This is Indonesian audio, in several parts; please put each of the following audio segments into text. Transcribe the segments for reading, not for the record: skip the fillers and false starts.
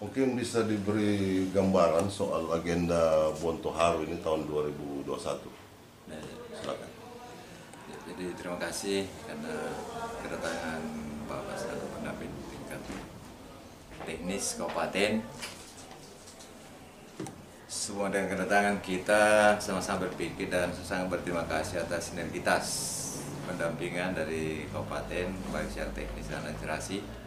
Mungkin bisa diberi gambaran soal agenda Bontoharu ini tahun 2021. Nah, Silakan. jadi terima kasih karena kedatangan Pak Basarno pendamping tingkat teknis kabupaten. Semua dengan kedatangan kita sama-sama berpikir dan sangat berterima kasih atas sinergitas pendampingan dari kabupaten baik secara teknis dan administrasi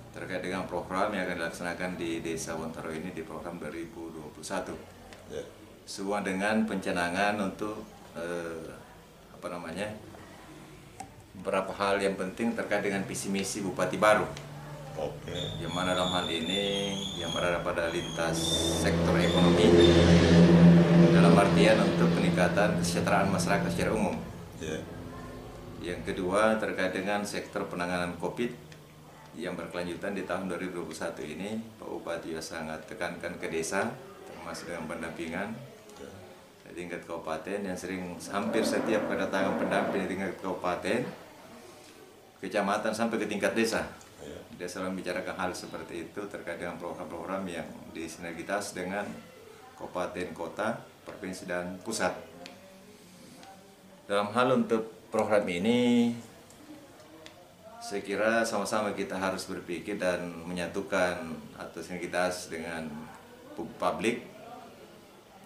terkait dengan program yang akan dilaksanakan di Desa Bontoharu ini di program 2021. Ya. Semua dengan pencanangan untuk beberapa hal yang penting terkait dengan visi misi Bupati baru. Oke. Yang mana dalam hal ini yang berada pada lintas sektor ekonomi dalam artian untuk peningkatan kesejahteraan masyarakat secara umum. Ya. Yang kedua terkait dengan sektor penanganan COVID yang berkelanjutan di tahun 2021 ini, Pak Bupati juga sangat tekankan ke desa termasuk dengan pendampingan di tingkat kabupaten yang sering hampir setiap kedatangan pendamping di tingkat kabupaten, kecamatan sampai ke tingkat desa. Dia selalu membicarakan hal seperti itu terkait dengan program-program yang disinergitas dengan kabupaten, kota, provinsi, dan pusat. Dalam hal untuk program ini, saya kira sama-sama kita harus berpikir dan menyatukan atau sinergitas dengan publik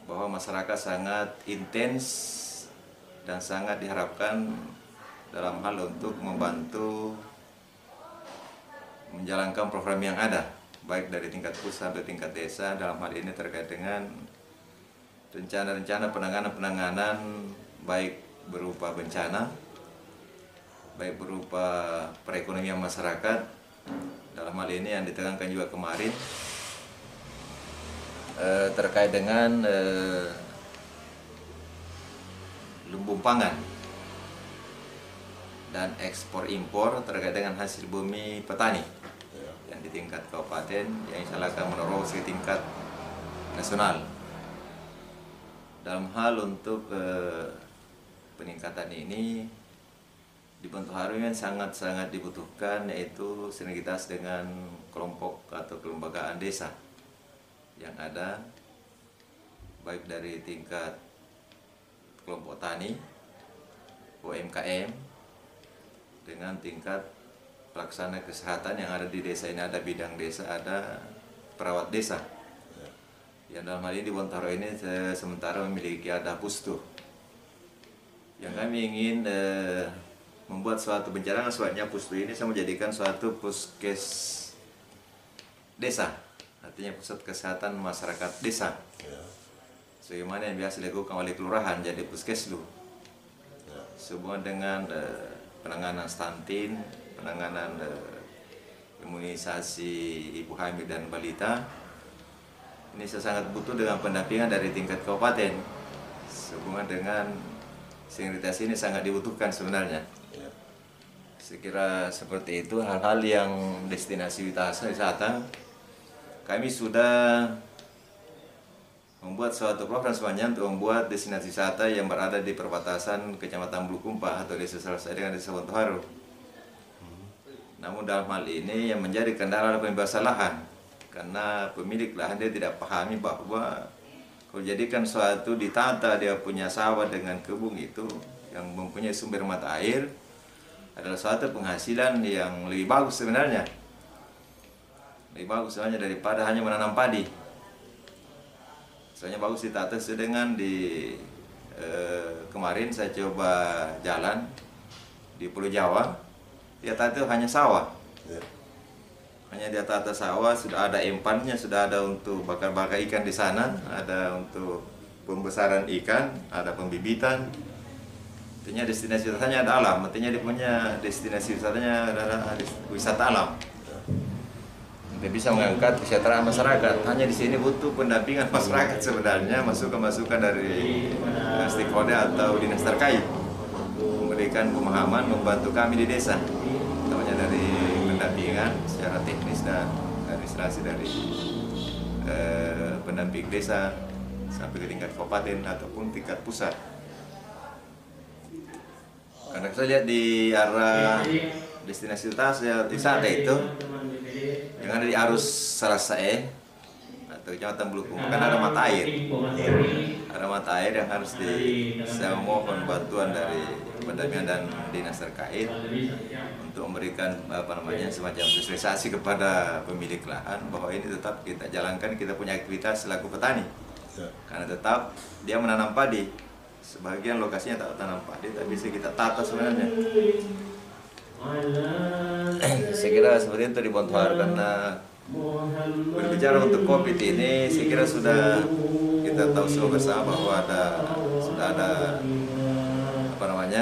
bahwa masyarakat sangat intens dan sangat diharapkan dalam hal untuk membantu menjalankan program yang ada, baik dari tingkat pusat sampai tingkat desa. Dalam hal ini terkait dengan rencana-rencana penanganan baik berupa bencana, baik berupa perekonomian masyarakat. Dalam hal ini yang ditekankan juga kemarin terkait dengan lumbung pangan dan ekspor impor terkait dengan hasil bumi petani yang di tingkat kabupaten yang insya Allah akan menerus ke tingkat nasional. Dalam hal untuk peningkatan ini di Bontoharu yang sangat-sangat dibutuhkan yaitu sinergitas dengan kelompok atau kelembagaan desa yang ada baik dari tingkat kelompok tani, UMKM, dengan tingkat pelaksana kesehatan yang ada di desa ini. Ada bidang desa, ada perawat desa. Yang dalam hal ini di Bontoharu ini sementara memiliki ada pustu. Yang kami ingin membuat suatu pencarangan soalnya pustu ini saya menjadikan suatu puskes desa, artinya pusat kesehatan masyarakat desa. Sebagaimana yang biasa dilakukan oleh kelurahan jadi puskeslu. Semua dengan penanganan stunting, penanganan imunisasi ibu hamil dan balita. Ini saya sangat butuh dengan pendampingan dari tingkat kabupaten. Sehubungan dengan sinergitas ini sangat dibutuhkan sebenarnya. Saya kira seperti itu hal-hal yang destinasi wisata. Kami sudah membuat suatu program semuanya untuk membuat destinasi wisata yang berada di perbatasan Kecamatan Bulukumpa atau Desa Selesai dengan Desa Bontoharu. Namun dalam hal ini yang menjadi kendala adalah pembebasan lahan, karena pemilik lahan dia tidak pahami bahwa kalau jadikan suatu ditata dia punya sawah dengan kebun itu yang mempunyai sumber mata air adalah suatu penghasilan yang lebih bagus sebenarnya. Lebih bagus sebenarnya daripada hanya menanam padi. Soalnya bagus ditata dengan kemarin saya coba jalan di Pulau Jawa, dia tata hanya sawah. Hanya dia tata sawah, sudah ada empannya, sudah ada untuk bakar-bakar ikan di sana, ada untuk pembesaran ikan, ada pembibitan. Artinya destinasi wisatanya ada alam, artinya dia punya destinasi wisatanya adalah wisata alam. Dia bisa mengangkat kesejahteraan masyarakat. Hanya di sini butuh pendampingan masyarakat sebenarnya, masukan-masukan dari stakeholder atau dinas terkait, memberikan pemahaman, membantu kami di desa, namanya dari pendampingan secara teknis dan administrasi dari pendamping desa sampai ke tingkat kabupaten ataupun tingkat pusat. Karena saya lihat di arah destinasi wisata itu yang ada di arus Salasae atau Kecamatan Bulukumba kan ada mata air. Ada mata air yang harus saya mohon bantuan dari pendampingan dan dinas terkait untuk memberikan semacam sosialisasi kepada pemilik lahan bahwa ini tetap kita jalankan, kita punya aktivitas selaku petani. Karena tetap dia menanam padi. Sebagian lokasinya tak tanam padi, tapi bisa kita tata sebenarnya. Saya kira seperti itu di Bontoharu, karena berbicara untuk COVID ini, saya kira sudah kita tahu semua bersama bahwa sudah ada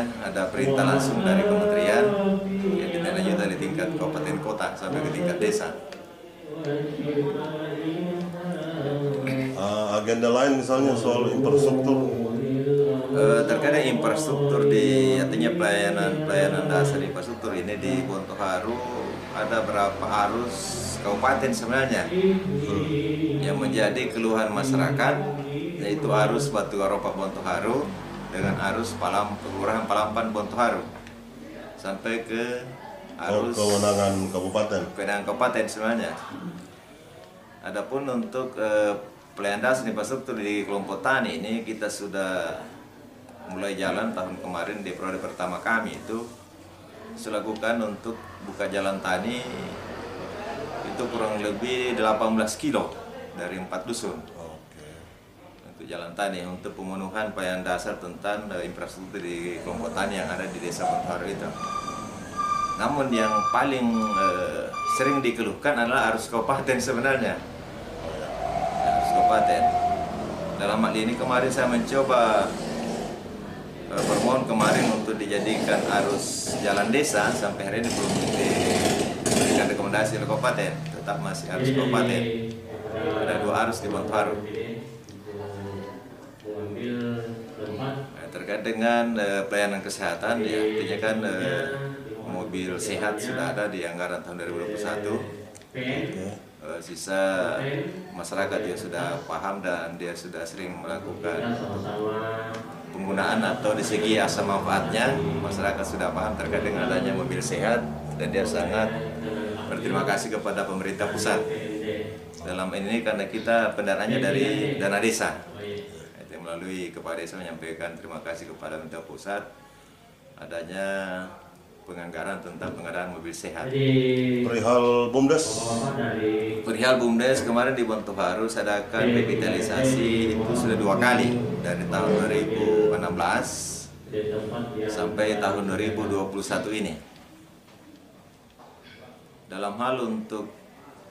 ada perintah langsung dari kementerian yang ditindaklanjuti dari tingkat kabupaten kota sampai ke tingkat desa. Agenda lain misalnya soal infrastruktur. Terkait infrastruktur artinya pelayanan dasar infrastruktur ini di Bontoharu ada berapa arus kabupaten sebenarnya yang menjadi keluhan masyarakat, yaitu arus Batu Garopa Bontoharu dengan arus Kelurahan Palampan Bontoharu sampai ke arus kewenangan kabupaten sebenarnya. Adapun untuk pelayanan dasar infrastruktur di kelompok tani ini kita sudah mulai jalan tahun kemarin di periode pertama kami itu selakukan untuk buka jalan tani itu kurang lebih 18 kilo dari 4 dusun. Untuk jalan tani untuk pemenuhan pelayanan dasar tentang infrastruktur di kelompok tani yang ada di desa Bontoharu itu. Namun yang paling sering dikeluhkan adalah arus kabupaten sebenarnya. Arus kabupaten. Dalam hal ini kemarin saya mencoba bermohon kemarin untuk dijadikan arus jalan desa, sampai hari ini belum diberikan rekomendasi oleh kabupaten, tetap masih arus kabupaten. Ada 2 arus di Bontoharu. Terkait dengan pelayanan kesehatan, ya artinya kan mobil sehat sudah ada di anggaran tahun 2021. Sisa masyarakat yang sudah paham dan dia sudah sering melakukan penggunaan atau di segi asal manfaatnya, masyarakat sudah paham terkait dengan adanya mobil sehat dan dia sangat berterima kasih kepada pemerintah pusat. Dalam ini karena kita pendanaannya dari dana desa, melalui kepala desa menyampaikan terima kasih kepada pemerintah pusat adanya penganggaran tentang pengadaan mobil sehat. Perihal BUMDes. Perihal BUMDes kemarin di Bontoharu saya adakan revitalisasi itu sudah 2 kali dari tahun 2016 sampai tahun 2021 ini. Dalam hal untuk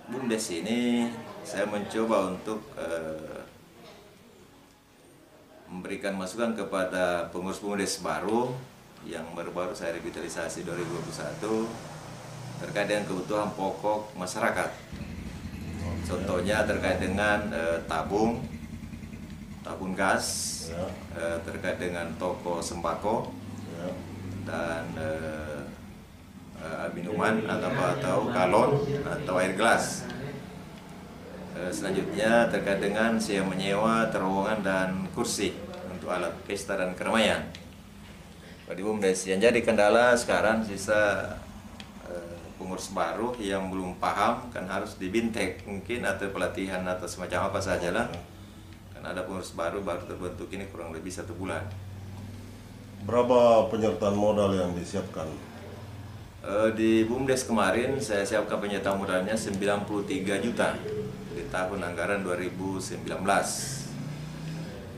BUMDes ini saya mencoba untuk memberikan masukan kepada pengurus BUMDes baru yang baru-baru saya revitalisasi 2021 terkait dengan kebutuhan pokok masyarakat. Contohnya terkait dengan tabung gas, terkait dengan toko sembako dan minuman atau galon atau air gelas. Selanjutnya terkait dengan saya menyewa terowongan dan kursi untuk alat pesta dan keramaian di BUMDes. Yang jadi kendala sekarang sisa pengurus baru yang belum paham kan harus dibintek mungkin atau pelatihan atau semacam apa sajalah. Kan ada pengurus baru terbentuk ini kurang lebih 1 bulan. Berapa penyertaan modal yang disiapkan? Di BUMDes kemarin saya siapkan penyertaan modalnya 93 juta di tahun anggaran 2019.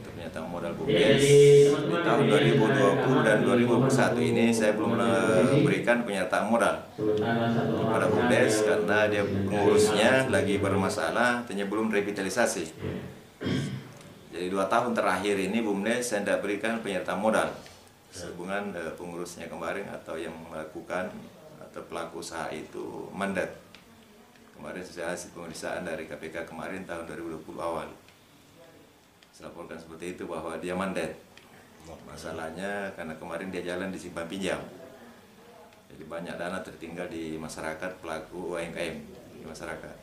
Penyertaan modal BUMDes di tahun 2020 dan 2021 ini saya belum memberikan penyertaan modal kepada BUMDes karena dia pengurusnya lagi bermasalah, artinya belum revitalisasi. Jadi 2 tahun terakhir ini BUMDes saya tidak berikan penyertaan modal sehubungan pengurusnya kemarin atau yang melakukan atau pelaku usaha itu mandat. Kemarin saya hasil pemeriksaan dari KPK kemarin tahun 2020 awal. Saya laporkan seperti itu bahwa dia mandat. Masalahnya karena kemarin dia jalan di simpan pinjam. Jadi banyak dana tertinggal di masyarakat pelaku UMKM di masyarakat.